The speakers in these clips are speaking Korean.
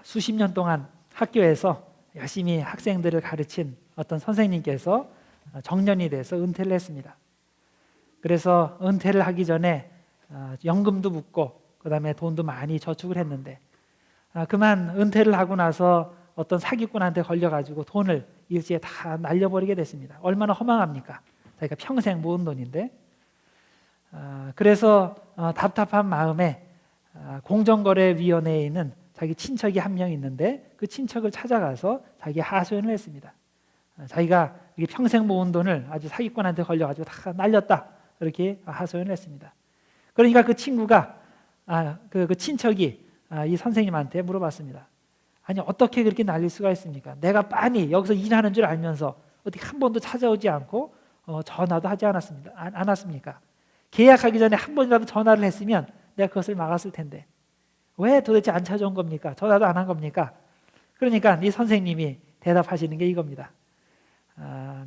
수십 년 동안 학교에서 열심히 학생들을 가르친 어떤 선생님께서 정년이 돼서 은퇴를 했습니다. 그래서 은퇴를 하기 전에 연금도 묻고 그다음에 돈도 많이 저축을 했는데 그만 은퇴를 하고 나서 어떤 사기꾼한테 걸려가지고 돈을 일시에 다 날려버리게 됐습니다. 얼마나 허망합니까? 자기가 평생 모은 돈인데. 그래서 답답한 마음에 공정거래위원회에 있는 자기 친척이 한 명 있는데 그 친척을 찾아가서 자기 하소연을 했습니다. 자기가 평생 모은 돈을 아주 사기꾼한테 걸려가지고 다 날렸다, 이렇게 하소연을 했습니다. 그러니까 그 친구가 그 친척이 이 선생님한테 물어봤습니다. 아니, 어떻게 그렇게 날릴 수가 있습니까? 내가 빤히 여기서 일하는 줄 알면서 어떻게 한 번도 찾아오지 않고 전화도 하지 않았습니까? 계약하기 전에 한 번이라도 전화를 했으면 내가 그것을 막았을 텐데 왜 도대체 안 찾아온 겁니까? 전화도 안 한 겁니까? 그러니까 이 선생님이 대답하시는 게 이겁니다.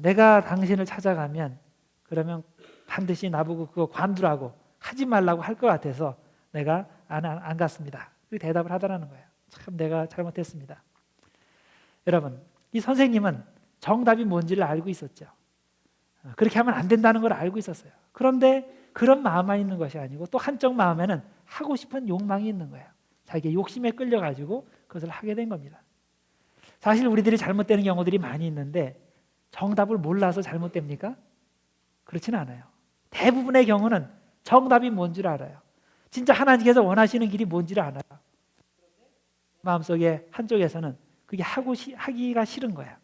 내가 당신을 찾아가면 그러면 반드시 나보고 그거 관두라고 하지 말라고 할 것 같아서 내가 안 갔습니다. 그렇게 대답을 하더라는 거예요. 참 내가 잘못했습니다. 여러분, 이 선생님은 정답이 뭔지를 알고 있었죠. 그렇게 하면 안 된다는 걸 알고 있었어요. 그런데 그런 마음만 있는 것이 아니고 또 한쪽 마음에는 하고 싶은 욕망이 있는 거예요. 자기의 욕심에 끌려가지고 그것을 하게 된 겁니다. 사실 우리들이 잘못되는 경우들이 많이 있는데 정답을 몰라서 잘못됩니까? 그렇지는 않아요. 대부분의 경우는 정답이 뭔지를 알아요. 진짜 하나님께서 원하시는 길이 뭔지를 알아요. 마음속에 한쪽에서는 그게 하기가 싫은 거야.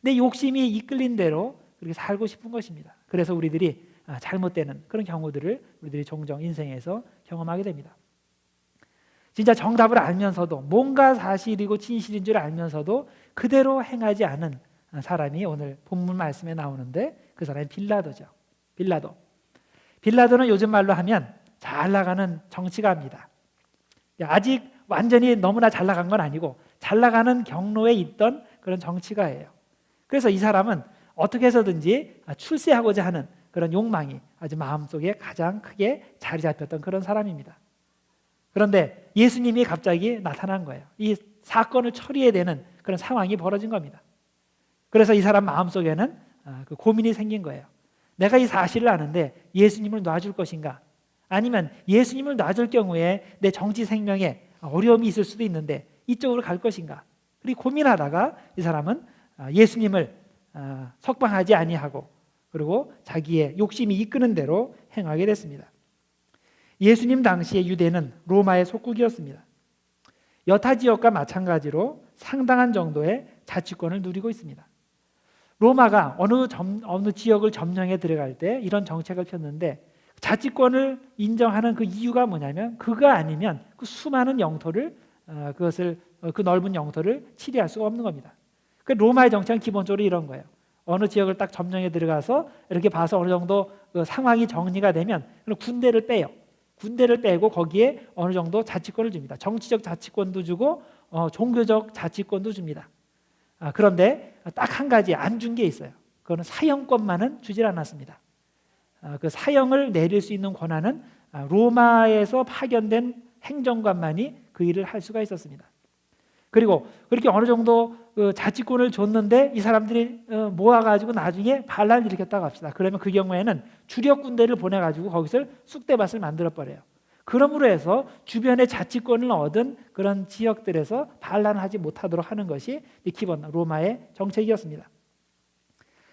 내 욕심이 이끌린 대로 그렇게 살고 싶은 것입니다. 그래서 우리들이 잘못되는 그런 경우들을 우리들이 종종 인생에서 경험하게 됩니다. 진짜 정답을 알면서도 뭔가 사실이고 진실인 줄 알면서도 그대로 행하지 않은 사람이 오늘 본문 말씀에 나오는데 그 사람이 빌라도죠. 빌라도는 요즘 말로 하면 잘 나가는 정치가입니다. 아직 완전히 너무나 잘 나간 건 아니고 잘 나가는 경로에 있던 그런 정치가예요. 그래서 이 사람은 어떻게 해서든지 출세하고자 하는 그런 욕망이 아주 마음속에 가장 크게 자리 잡혔던 그런 사람입니다. 그런데 예수님이 갑자기 나타난 거예요. 이 사건을 처리해야 되는 그런 상황이 벌어진 겁니다. 그래서 이 사람 마음속에는 그 고민이 생긴 거예요. 내가 이 사실을 아는데 예수님을 놔줄 것인가? 아니면 예수님을 놔줄 경우에 내 정치 생명에 어려움이 있을 수도 있는데 이쪽으로 갈 것인가? 그리고 고민하다가 이 사람은 예수님을 석방하지 아니하고 그리고 자기의 욕심이 이끄는 대로 행하게 됐습니다. 예수님 당시의 유대는 로마의 속국이었습니다. 여타 지역과 마찬가지로 상당한 정도의 자치권을 누리고 있습니다. 로마가 어느 지역을 점령해 들어갈 때 이런 정책을 폈는데 자치권을 인정하는 그 이유가 뭐냐면 그가 아니면 그 수많은 영토를 그 넓은 영토를 치리할 수가 없는 겁니다. 그 로마의 정책은 기본적으로 이런 거예요. 어느 지역을 딱 점령해 들어가서 이렇게 봐서 어느 정도 그 상황이 정리가 되면 군대를 빼요. 군대를 빼고 거기에 어느 정도 자치권을 줍니다. 정치적 자치권도 주고 종교적 자치권도 줍니다. 그런데 딱 한 가지 안 준 게 있어요. 그거는 사형권만은 주질 않았습니다. 그 사형을 내릴 수 있는 권한은 로마에서 파견된 행정관만이 그 일을 할 수가 있었습니다. 그리고 그렇게 어느 정도 그 자치권을 줬는데 이 사람들이 모아가지고 나중에 반란을 일으켰다고 합시다. 그러면 그 경우에는 주력 군대를 보내가지고 거기서 쑥대밭을 만들어버려요. 그러므로 해서 주변의 자치권을 얻은 그런 지역들에서 반란을 하지 못하도록 하는 것이 기본 로마의 정책이었습니다.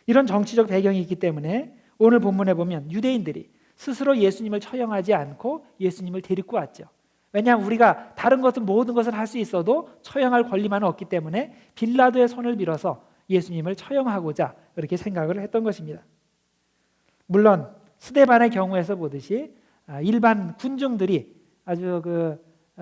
이런 정치적 배경이 있기 때문에 오늘 본문에 보면 유대인들이 스스로 예수님을 처형하지 않고 예수님을 데리고 왔죠. 왜냐하면 우리가 다른 것은 모든 것을 할 수 있어도 처형할 권리만은 없기 때문에 빌라도의 손을 빌어서 예수님을 처형하고자 그렇게 생각을 했던 것입니다. 물론 스데반의 경우에서 보듯이 일반 군중들이 아주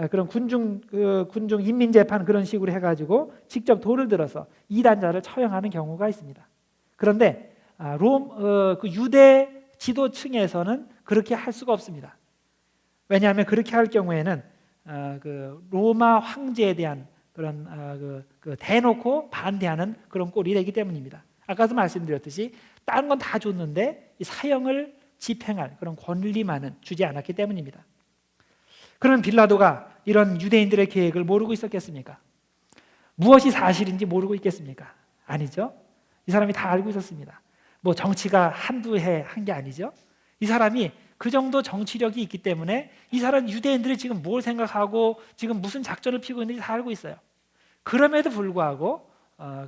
그런 군중 인민재판 그런 식으로 해가지고 직접 돌을 들어서 이단자를 처형하는 경우가 있습니다. 그런데 그 유대 지도층에서는 그렇게 할 수가 없습니다. 왜냐하면 그렇게 할 경우에는 그 로마 황제에 대한 그런 대놓고 반대하는 그런 꼴이 되기 때문입니다. 아까도 말씀드렸듯이 다른 건 다 줬는데 이 사형을 집행할 그런 권리만은 주지 않았기 때문입니다. 그런 빌라도가 이런 유대인들의 계획을 모르고 있었겠습니까? 무엇이 사실인지 모르고 있겠습니까? 아니죠. 이 사람이 다 알고 있었습니다. 뭐 정치가 한두 해 한 게 아니죠. 이 사람이 그 정도 정치력이 있기 때문에 이 사람 유대인들이 지금 뭘 생각하고 지금 무슨 작전을 피우고 있는지 다 알고 있어요. 그럼에도 불구하고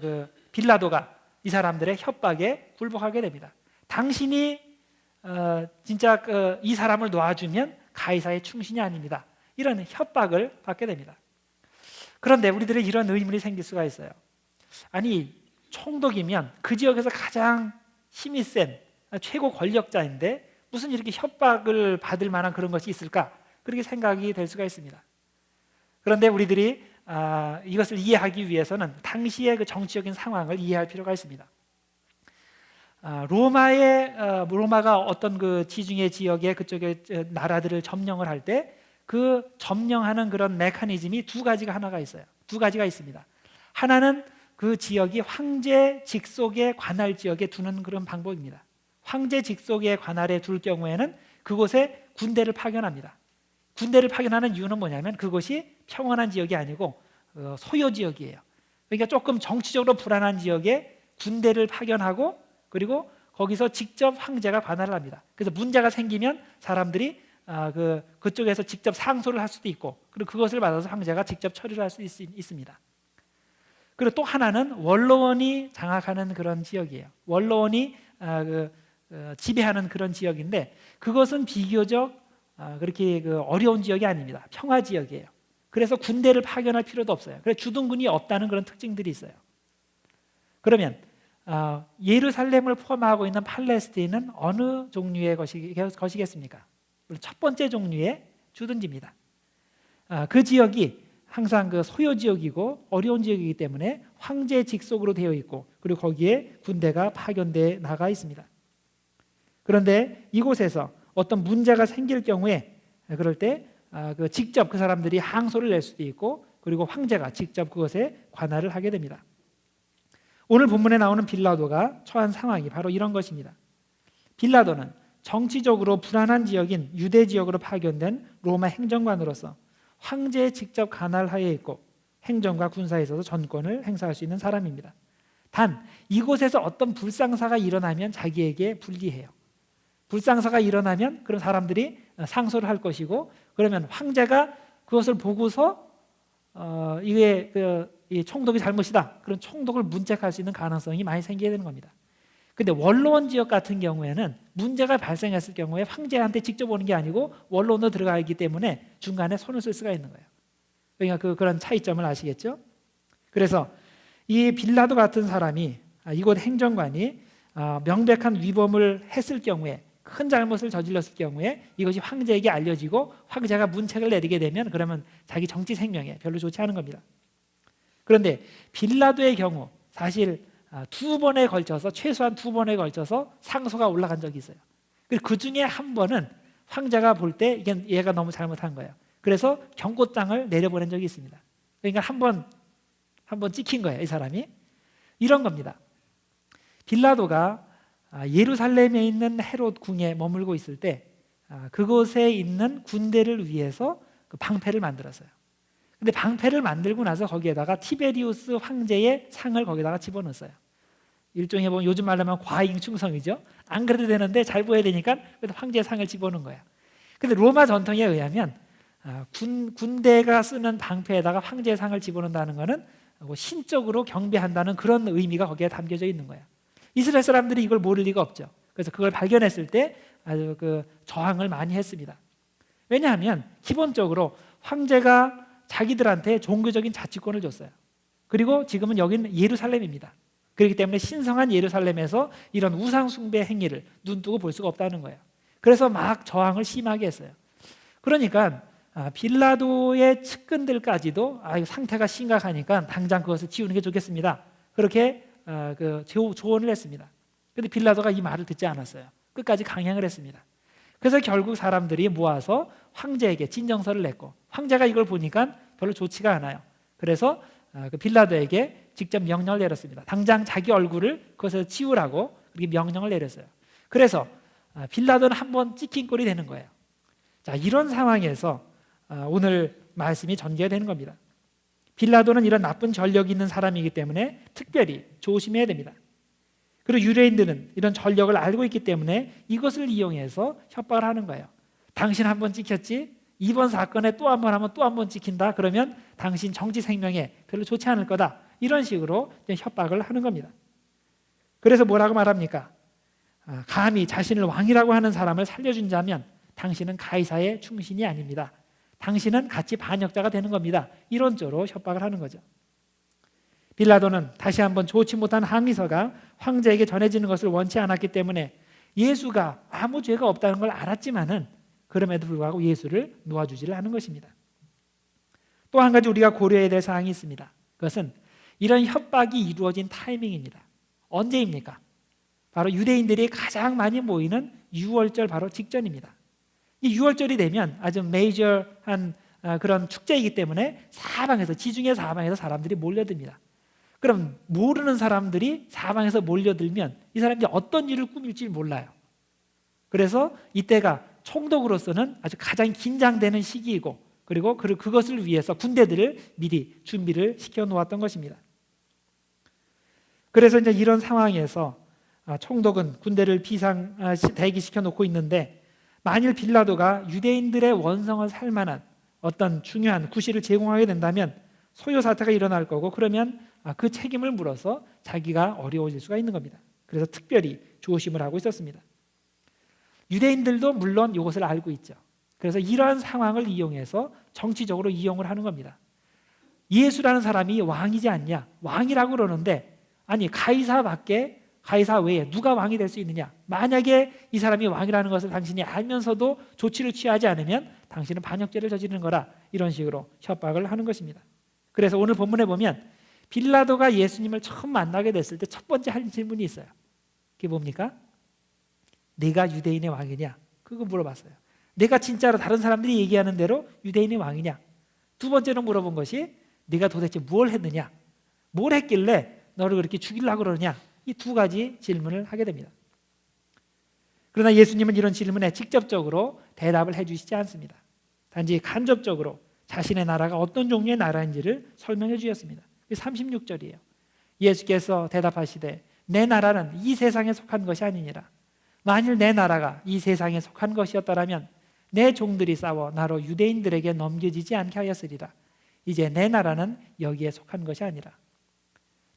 그 빌라도가 이 사람들의 협박에 굴복하게 됩니다. 당신이 진짜 이 사람을 놓아주면 가이사의 충신이 아닙니다. 이런 협박을 받게 됩니다. 그런데 우리들의 이런 의문이 생길 수가 있어요. 아니, 총독이면 그 지역에서 가장 힘이 센 최고 권력자인데 무슨 이렇게 협박을 받을 만한 그런 것이 있을까? 그렇게 생각이 될 수가 있습니다. 그런데 우리들이 이것을 이해하기 위해서는 당시의 그 정치적인 상황을 이해할 필요가 있습니다. 로마가 어떤 그 지중해 지역의 그쪽의 나라들을 점령을 할 때 그 점령하는 그런 메커니즘이 두 가지가 있습니다. 하나는 그 지역이 황제 직속의 관할 지역에 두는 그런 방법입니다. 황제 직속의 관할에 둘 경우에는 그곳에 군대를 파견합니다. 군대를 파견하는 이유는 뭐냐면 그것이 평온한 지역이 아니고 소요 지역이에요. 그러니까 조금 정치적으로 불안한 지역에 군대를 파견하고 그리고 거기서 직접 황제가 관할을 합니다. 그래서 문제가 생기면 사람들이 그쪽에서 직접 상소를 할 수도 있고 그리고 그것을 받아서 황제가 직접 처리를 할 수 있습니다. 그리고 또 하나는 원로원이 장악하는 그런 지역이에요. 원로원이 지배하는 그런 지역인데 그것은 비교적 그렇게 어려운 지역이 아닙니다. 평화 지역이에요. 그래서 군대를 파견할 필요도 없어요. 그래서 주둔군이 없다는 그런 특징들이 있어요. 그러면 예루살렘을 포함하고 있는 팔레스틴은 어느 종류의 것이겠습니까? 첫 번째 종류의 주둔지입니다. 그 지역이 항상 그 소요 지역이고 어려운 지역이기 때문에 황제 직속으로 되어 있고 그리고 거기에 군대가 파견돼 나가 있습니다. 그런데 이곳에서 어떤 문제가 생길 경우에 그럴 때 직접 그 사람들이 항소를 낼 수도 있고 그리고 황제가 직접 그것에 관할을 하게 됩니다. 오늘 본문에 나오는 빌라도가 처한 상황이 바로 이런 것입니다. 빌라도는 정치적으로 불안한 지역인 유대 지역으로 파견된 로마 행정관으로서 황제의 직접 관할하에 있고 행정과 군사에 있어서 전권을 행사할 수 있는 사람입니다. 단 이곳에서 어떤 불상사가 일어나면 자기에게 불리해요. 불상사가 일어나면 그런 사람들이 상소를 할 것이고 그러면 황제가 그것을 보고서 이게 이 총독이 잘못이다. 그런 총독을 문책할 수 있는 가능성이 많이 생기게 되는 겁니다. 근데 원로원 지역 같은 경우에는 문제가 발생했을 경우에 황제한테 직접 오는 게 아니고 원로원으로 들어가 있기 때문에 중간에 손을 쓸 수가 있는 거예요. 그러니까 그런 차이점을 아시겠죠? 그래서 이 빌라도 같은 사람이 이곳 행정관이 명백한 위법을 했을 경우에 큰 잘못을 저질렀을 경우에 이것이 황제에게 알려지고 황제가 문책을 내리게 되면 그러면 자기 정치 생명에 별로 좋지 않은 겁니다. 그런데 빌라도의 경우 사실 최소한 두 번에 걸쳐서 상소가 올라간 적이 있어요. 그 중에 한 번은 황제가 볼 때 얘가 너무 잘못한 거예요. 그래서 경고장을 내려보낸 적이 있습니다. 그러니까 한 번 찍힌 거예요. 이 사람이 이런 겁니다. 빌라도가 예루살렘에 있는 헤롯 궁에 머물고 있을 때 그곳에 있는 군대를 위해서 그 방패를 만들었어요. 근데 방패를 만들고 나서 거기에다가 티베리우스 황제의 상을 거기다가 집어넣었어요. 일종의 보면 요즘 말로 하면 과잉 충성이죠. 안 그래도 되는데 잘 보여야 되니까 황제의 상을 집어넣은 거야. 근데 로마 전통에 의하면 군대가 쓰는 방패에다가 황제의 상을 집어넣는다는 것은 신적으로 경배한다는 그런 의미가 거기에 담겨져 있는 거야. 이스라엘 사람들이 이걸 모를 리가 없죠. 그래서 그걸 발견했을 때 아주 저항을 많이 했습니다. 왜냐하면 기본적으로 황제가 자기들한테 종교적인 자치권을 줬어요. 그리고 지금은 여기는 예루살렘입니다. 그렇기 때문에 신성한 예루살렘에서 이런 우상 숭배 행위를 눈뜨고 볼 수가 없다는 거예요. 그래서 막 저항을 심하게 했어요. 그러니까 빌라도의 측근들까지도 상태가 심각하니까 당장 그것을 지우는 게 좋겠습니다. 그렇게 조언을 했습니다. 그런데 빌라도가 이 말을 듣지 않았어요. 끝까지 강행을 했습니다. 그래서 결국 사람들이 모아서 황제에게 진정서를 냈고 황제가 이걸 보니까 별로 좋지가 않아요. 그래서 빌라도에게 직접 명령을 내렸습니다. 당장 자기 얼굴을 그것에서 지우라고 그렇게 명령을 내렸어요. 그래서 빌라도는 한번 찍힌 꼴이 되는 거예요. 자, 이런 상황에서 오늘 말씀이 전개가 되는 겁니다. 빌라도는 이런 나쁜 전력이 있는 사람이기 때문에 특별히 조심해야 됩니다. 그리고 유대인들은 이런 전력을 알고 있기 때문에 이것을 이용해서 협박을 하는 거예요. 당신 한 번 찍혔지? 이번 사건에 또 한 번 하면 또 한 번 찍힌다. 그러면 당신 정치 생명에 별로 좋지 않을 거다. 이런 식으로 협박을 하는 겁니다. 그래서 뭐라고 말합니까? 감히 자신을 왕이라고 하는 사람을 살려준다면 당신은 가이사의 충신이 아닙니다. 당신은 같이 반역자가 되는 겁니다. 이런 쪽으로 협박을 하는 거죠. 빌라도는 다시 한번 좋지 못한 항의서가 황제에게 전해지는 것을 원치 않았기 때문에 예수가 아무 죄가 없다는 걸 알았지만은 그럼에도 불구하고 예수를 놓아주지를 않은 것입니다. 또 한 가지 우리가 고려해야 될 사항이 있습니다. 그것은 이런 협박이 이루어진 타이밍입니다. 언제입니까? 바로 유대인들이 가장 많이 모이는 유월절 바로 직전입니다. 이 유월절이 되면 아주 메이저한 그런 축제이기 때문에 사방에서, 지중해 사방에서 사람들이 몰려듭니다. 그럼 모르는 사람들이 사방에서 몰려들면 이 사람들이 어떤 일을 꾸밀지 몰라요. 그래서 이때가 총독으로서는 아주 가장 긴장되는 시기이고, 그리고 그것을 위해서 군대들을 미리 준비를 시켜 놓았던 것입니다. 그래서 이제 이런 상황에서 총독은 군대를 대기시켜 놓고 있는데, 만일 빌라도가 유대인들의 원성을 살 만한 어떤 중요한 구실을 제공하게 된다면 소요 사태가 일어날 거고, 그러면 그 책임을 물어서 자기가 어려워질 수가 있는 겁니다. 그래서 특별히 조심을 하고 있었습니다. 유대인들도 물론 이것을 알고 있죠. 그래서 이러한 상황을 이용해서 정치적으로 이용을 하는 겁니다. 예수라는 사람이 왕이지 않냐? 왕이라고 그러는데, 아니 가이사 외에 누가 왕이 될 수 있느냐? 만약에 이 사람이 왕이라는 것을 당신이 알면서도 조치를 취하지 않으면 당신은 반역죄를 저지르는 거라, 이런 식으로 협박을 하는 것입니다. 그래서 오늘 본문에 보면 빌라도가 예수님을 처음 만나게 됐을 때 첫 번째 할 질문이 있어요. 그게 뭡니까? 내가 유대인의 왕이냐? 그거 물어봤어요. 내가 진짜로 다른 사람들이 얘기하는 대로 유대인의 왕이냐? 두 번째로 물어본 것이 네가 도대체 뭘 했느냐? 뭘 했길래 너를 그렇게 죽이려고 그러느냐? 이 두 가지 질문을 하게 됩니다. 그러나 예수님은 이런 질문에 직접적으로 대답을 해주시지 않습니다. 단지 간접적으로 자신의 나라가 어떤 종류의 나라인지를 설명해 주셨습니다. 36절이에요. 예수께서 대답하시되 내 나라는 이 세상에 속한 것이 아니니라. 만일 내 나라가 이 세상에 속한 것이었더라면 내 종들이 싸워 나로 유대인들에게 넘겨지지 않게 하였으리라. 이제 내 나라는 여기에 속한 것이 아니라.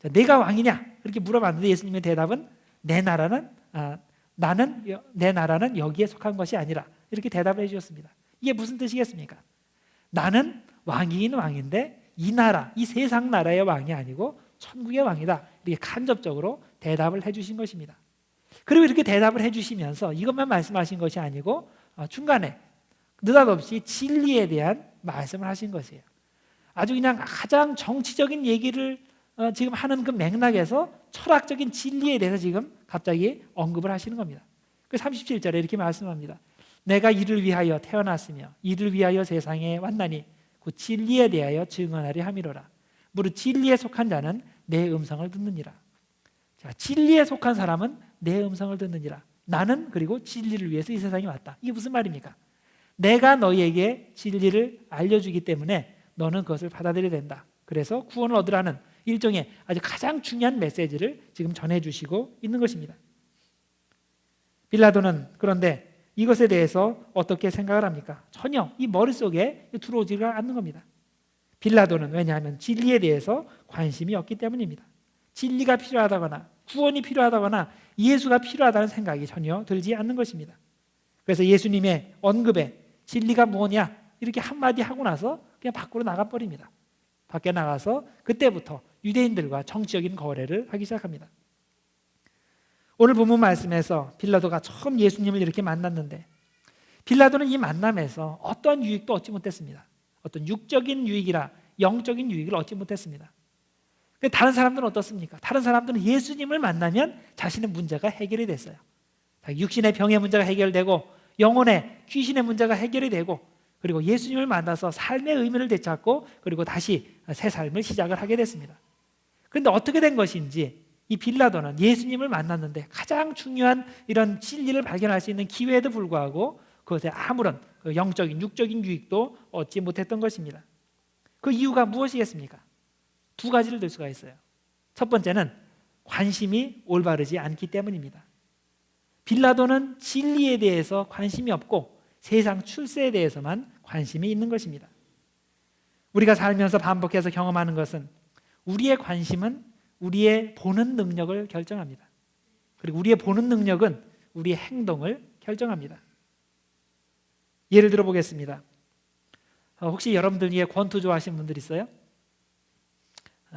자, 내가 왕이냐? 이렇게 물어봤는데 예수님의 대답은 내 나라는 여기에 속한 것이 아니라, 이렇게 대답을 해주셨습니다. 이게 무슨 뜻이겠습니까? 나는 왕이긴 왕인데 이 나라, 이 세상 나라의 왕이 아니고 천국의 왕이다. 이렇게 간접적으로 대답을 해주신 것입니다. 그리고 이렇게 대답을 해주시면서 이것만 말씀하신 것이 아니고 중간에 느닷없이 진리에 대한 말씀을 하신 것이에요. 아주 그냥 가장 정치적인 얘기를 지금 하는 그 맥락에서 철학적인 진리에 대해서 지금 갑자기 언급을 하시는 겁니다. 그 37절에 이렇게 말씀합니다. 내가 이를 위하여 태어났으며 이를 위하여 세상에 왔나니 그 진리에 대하여 증언하리 함이로라. 무릇 진리에 속한 자는 내 음성을 듣느니라. 자, 진리에 속한 사람은 내 음성을 듣느니라. 나는 그리고 진리를 위해서 이 세상에 왔다. 이게 무슨 말입니까? 내가 너희에게 진리를 알려주기 때문에 너는 그것을 받아들여야 된다. 그래서 구원을 얻으라는 일종의 아주 가장 중요한 메시지를 지금 전해주시고 있는 것입니다. 빌라도는 그런데 이것에 대해서 어떻게 생각을 합니까? 전혀 이 머릿속에 들어오지가 않는 겁니다. 빌라도는 왜냐하면 진리에 대해서 관심이 없기 때문입니다. 진리가 필요하다거나 구원이 필요하다거나 예수가 필요하다는 생각이 전혀 들지 않는 것입니다. 그래서 예수님의 언급에 진리가 뭐냐 이렇게 한마디 하고 나서 그냥 밖으로 나가버립니다. 밖에 나가서 그때부터 유대인들과 정치적인 거래를 하기 시작합니다. 오늘 본문 말씀에서 빌라도가 처음 예수님을 이렇게 만났는데 빌라도는 이 만남에서 어떠한 유익도 얻지 못했습니다. 어떤 육적인 유익이나 영적인 유익을 얻지 못했습니다. 다른 사람들은 어떻습니까? 다른 사람들은 예수님을 만나면 자신의 문제가 해결이 됐어요. 육신의 병의 문제가 해결되고 영혼의 귀신의 문제가 해결이 되고, 그리고 예수님을 만나서 삶의 의미를 되찾고 그리고 다시 새 삶을 시작을 하게 됐습니다. 그런데 어떻게 된 것인지 이 빌라도는 예수님을 만났는데 가장 중요한 이런 진리를 발견할 수 있는 기회에도 불구하고 그것에 아무런 영적인 육적인 유익도 얻지 못했던 것입니다. 그 이유가 무엇이겠습니까? 두 가지를 들 수가 있어요. 첫 번째는 관심이 올바르지 않기 때문입니다. 빌라도는 진리에 대해서 관심이 없고 세상 출세에 대해서만 관심이 있는 것입니다. 우리가 살면서 반복해서 경험하는 것은 우리의 관심은 우리의 보는 능력을 결정합니다. 그리고 우리의 보는 능력은 우리의 행동을 결정합니다. 예를 들어 보겠습니다. 혹시 여러분들 중에 권투 좋아하시는 분들 있어요?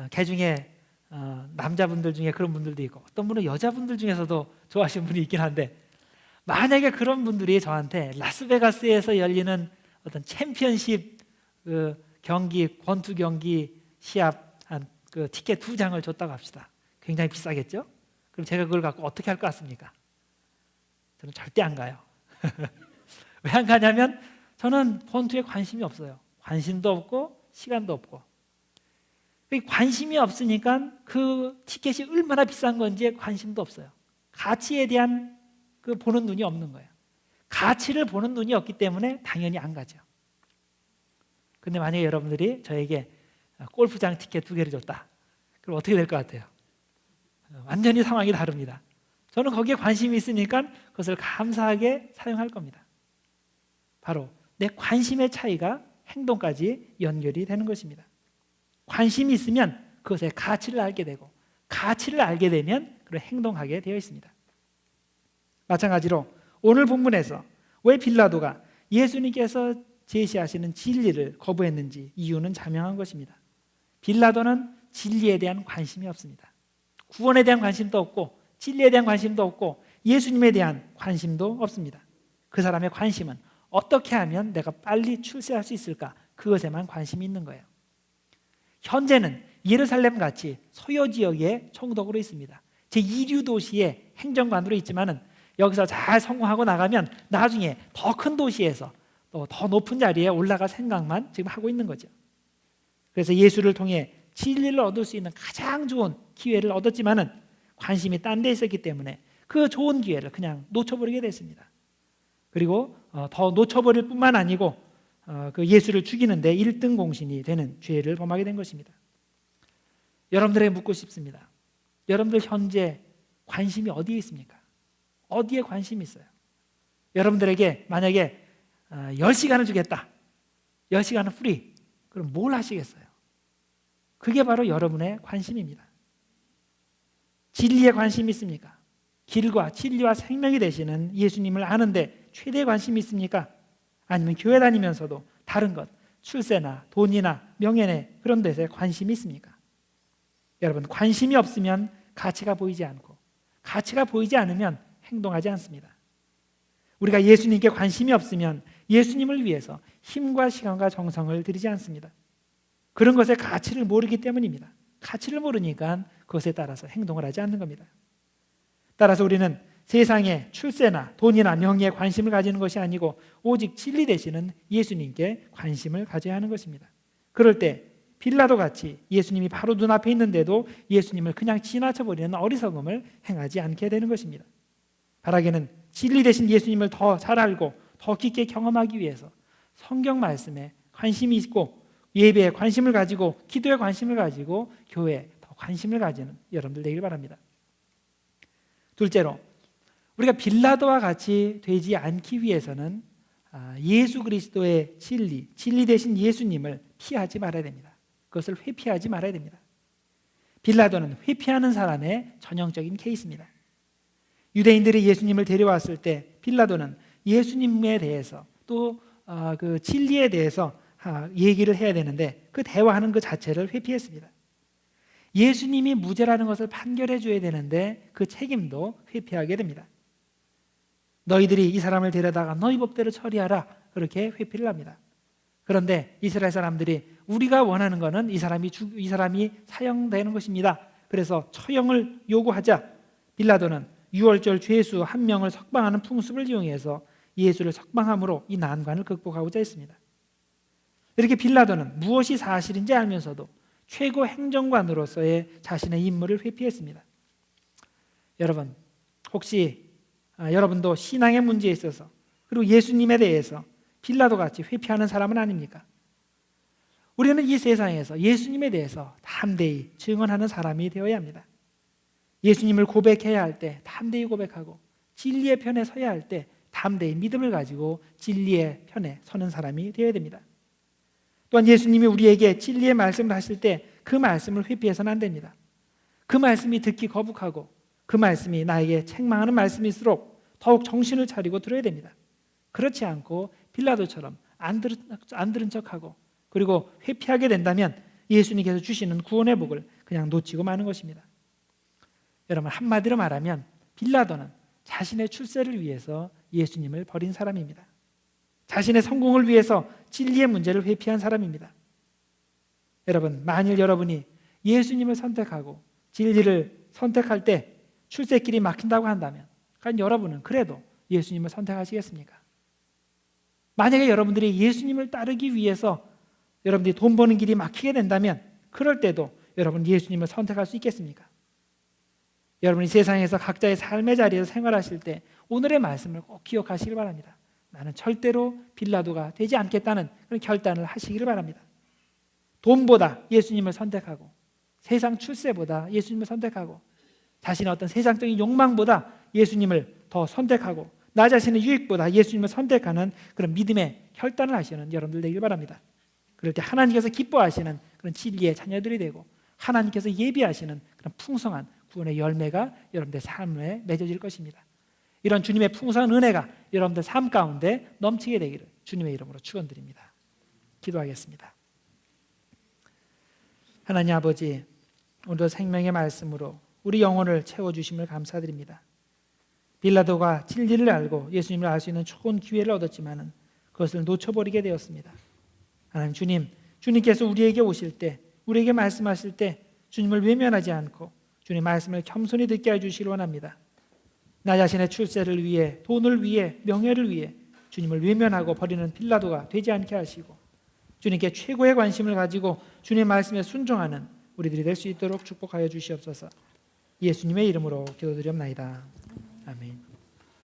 개 중에 남자분들 중에 그런 분들도 있고 어떤 분은 여자분들 중에서도 좋아하시는 분이 있긴 한데, 만약에 그런 분들이 저한테 라스베가스에서 열리는 어떤 챔피언십 경기, 권투 경기 시합 한 티켓 2장을 줬다고 합시다. 굉장히 비싸겠죠? 그럼 제가 그걸 갖고 어떻게 할 것 같습니까? 저는 절대 안 가요. 왜 안 가냐면 저는 권투에 관심이 없어요. 관심도 없고 시간도 없고. 관심이 없으니까 그 티켓이 얼마나 비싼 건지에 관심도 없어요. 가치에 대한 그 보는 눈이 없는 거예요. 가치를 보는 눈이 없기 때문에 당연히 안 가죠. 근데 만약에 여러분들이 저에게 골프장 티켓 2개를 줬다. 그럼 어떻게 될 것 같아요? 완전히 상황이 다릅니다. 저는 거기에 관심이 있으니까 그것을 감사하게 사용할 겁니다. 바로 내 관심의 차이가 행동까지 연결이 되는 것입니다. 관심이 있으면 그것의 가치를 알게 되고, 가치를 알게 되면 그런 행동하게 되어 있습니다. 마찬가지로 오늘 본문에서 왜 빌라도가 예수님께서 제시하시는 진리를 거부했는지 이유는 자명한 것입니다. 빌라도는 진리에 대한 관심이 없습니다. 구원에 대한 관심도 없고 진리에 대한 관심도 없고 예수님에 대한 관심도 없습니다. 그 사람의 관심은 어떻게 하면 내가 빨리 출세할 수 있을까, 그것에만 관심이 있는 거예요. 현재는 예루살렘 같이 소요 지역에 총독으로 있습니다. 제2류 도시의 행정관으로 있지만은 여기서 잘 성공하고 나가면 나중에 더 큰 도시에서 또 더 높은 자리에 올라갈 생각만 지금 하고 있는 거죠. 그래서 예수를 통해 진리를 얻을 수 있는 가장 좋은 기회를 얻었지만은 관심이 딴 데 있었기 때문에 그 좋은 기회를 그냥 놓쳐버리게 됐습니다. 그리고 더 놓쳐버릴 뿐만 아니고 그 예수를 죽이는데 1등 공신이 되는 죄를 범하게 된 것입니다. 여러분들에게 묻고 싶습니다. 여러분들 현재 관심이 어디에 있습니까? 어디에 관심이 있어요? 여러분들에게 만약에 10시간을 주겠다, 10시간은 프리, 그럼 뭘 하시겠어요? 그게 바로 여러분의 관심입니다. 진리에 관심이 있습니까? 길과 진리와 생명이 되시는 예수님을 아는데 최대의 관심이 있습니까? 아니면 교회 다니면서도 다른 것, 출세나 돈이나 명예나 그런 데서 관심이 있습니까? 여러분, 관심이 없으면 가치가 보이지 않고, 가치가 보이지 않으면 행동하지 않습니다. 우리가 예수님께 관심이 없으면 예수님을 위해서 힘과 시간과 정성을 들이지 않습니다. 그런 것의 가치를 모르기 때문입니다. 가치를 모르니까 그것에 따라서 행동을 하지 않는 겁니다. 따라서 우리는 세상에 출세나 돈이나 명예에 관심을 가지는 것이 아니고 오직 진리 되시는 예수님께 관심을 가져야 하는 것입니다. 그럴 때 빌라도 같이 예수님이 바로 눈앞에 있는데도 예수님을 그냥 지나쳐버리는 어리석음을 행하지 않게 되는 것입니다. 바라기는 진리 되신 예수님을 더 잘 알고 더 깊게 경험하기 위해서 성경 말씀에 관심이 있고 예배에 관심을 가지고 기도에 관심을 가지고 교회에 더 관심을 가지는 여러분들 되길 바랍니다. 둘째로, 우리가 빌라도와 같이 되지 않기 위해서는 예수 그리스도의 진리 되신 예수님을 피하지 말아야 됩니다. 그것을 회피하지 말아야 됩니다. 빌라도는 회피하는 사람의 전형적인 케이스입니다. 유대인들이 예수님을 데려왔을 때 빌라도는 예수님에 대해서 또 그 진리에 대해서 얘기를 해야 되는데 그 대화하는 그 자체를 회피했습니다. 예수님이 무죄라는 것을 판결해 줘야 되는데 그 책임도 회피하게 됩니다. 너희들이 이 사람을 데려다가 너희 법대로 처리하라, 그렇게 회피를 합니다. 그런데 이스라엘 사람들이 우리가 원하는 것은 이 사람이 사형되는 것입니다. 그래서 처형을 요구하자 빌라도는 유월절 죄수 한 명을 석방하는 풍습을 이용해서 예수를 석방함으로 이 난관을 극복하고자 했습니다. 이렇게 빌라도는 무엇이 사실인지 알면서도 최고 행정관으로서의 자신의 임무를 회피했습니다. 여러분, 혹시 여러분도 신앙의 문제에 있어서 그리고 예수님에 대해서 빌라도 같이 회피하는 사람은 아닙니까? 우리는 이 세상에서 예수님에 대해서 다 담대히 증언하는 사람이 되어야 합니다. 예수님을 고백해야 할 때 담대히 고백하고 진리의 편에 서야 할 때 담대히 믿음을 가지고 진리의 편에 서는 사람이 되어야 됩니다. 또한 예수님이 우리에게 진리의 말씀을 하실 때 그 말씀을 회피해서는 안 됩니다. 그 말씀이 듣기 거북하고 그 말씀이 나에게 책망하는 말씀일수록 더욱 정신을 차리고 들어야 됩니다. 그렇지 않고 빌라도처럼 안 들은 척하고 그리고 회피하게 된다면 예수님께서 주시는 구원의 복을 그냥 놓치고 마는 것입니다. 여러분, 한마디로 말하면 빌라도는 자신의 출세를 위해서 예수님을 버린 사람입니다. 자신의 성공을 위해서 진리의 문제를 회피한 사람입니다. 여러분, 만일 여러분이 예수님을 선택하고 진리를 선택할 때 출세길이 막힌다고 한다면 과연 여러분은 그래도 예수님을 선택하시겠습니까? 만약에 여러분들이 예수님을 따르기 위해서 여러분들이 돈 버는 길이 막히게 된다면 그럴 때도 여러분 예수님을 선택할 수 있겠습니까? 여러분이 세상에서 각자의 삶의 자리에서 생활하실 때 오늘의 말씀을 꼭 기억하시길 바랍니다. 나는 절대로 빌라도가 되지 않겠다는 그런 결단을 하시기를 바랍니다. 돈보다 예수님을 선택하고 세상 출세보다 예수님을 선택하고 자신의 어떤 세상적인 욕망보다 예수님을 더 선택하고 나 자신의 유익보다 예수님을 선택하는 그런 믿음의 결단을 하시는 여러분들 되길 바랍니다. 그럴 때 하나님께서 기뻐하시는 그런 진리의 자녀들이 되고 하나님께서 예비하시는 그런 풍성한 구원의 열매가 여러분들의 삶에 맺어질 것입니다. 이런 주님의 풍성한 은혜가 여러분들 삶 가운데 넘치게 되기를 주님의 이름으로 축원드립니다. 기도하겠습니다. 하나님 아버지, 오늘도 생명의 말씀으로 우리 영혼을 채워주심을 감사드립니다. 빌라도가 진리를 알고 예수님을 알 수 있는 좋은 기회를 얻었지만 그것을 놓쳐버리게 되었습니다. 하나님 주님께서 우리에게 오실 때 우리에게 말씀하실 때 주님을 외면하지 않고 주님 말씀을 겸손히 듣게 해주시길 원합니다. 나 자신의 출세를 위해 돈을 위해 명예를 위해 주님을 외면하고 버리는 빌라도가 되지 않게 하시고 주님께 최고의 관심을 가지고 주님의 말씀에 순종하는 우리들이 될 수 있도록 축복하여 주시옵소서. 예수님의 이름으로 기도드리옵나이다. 아멘.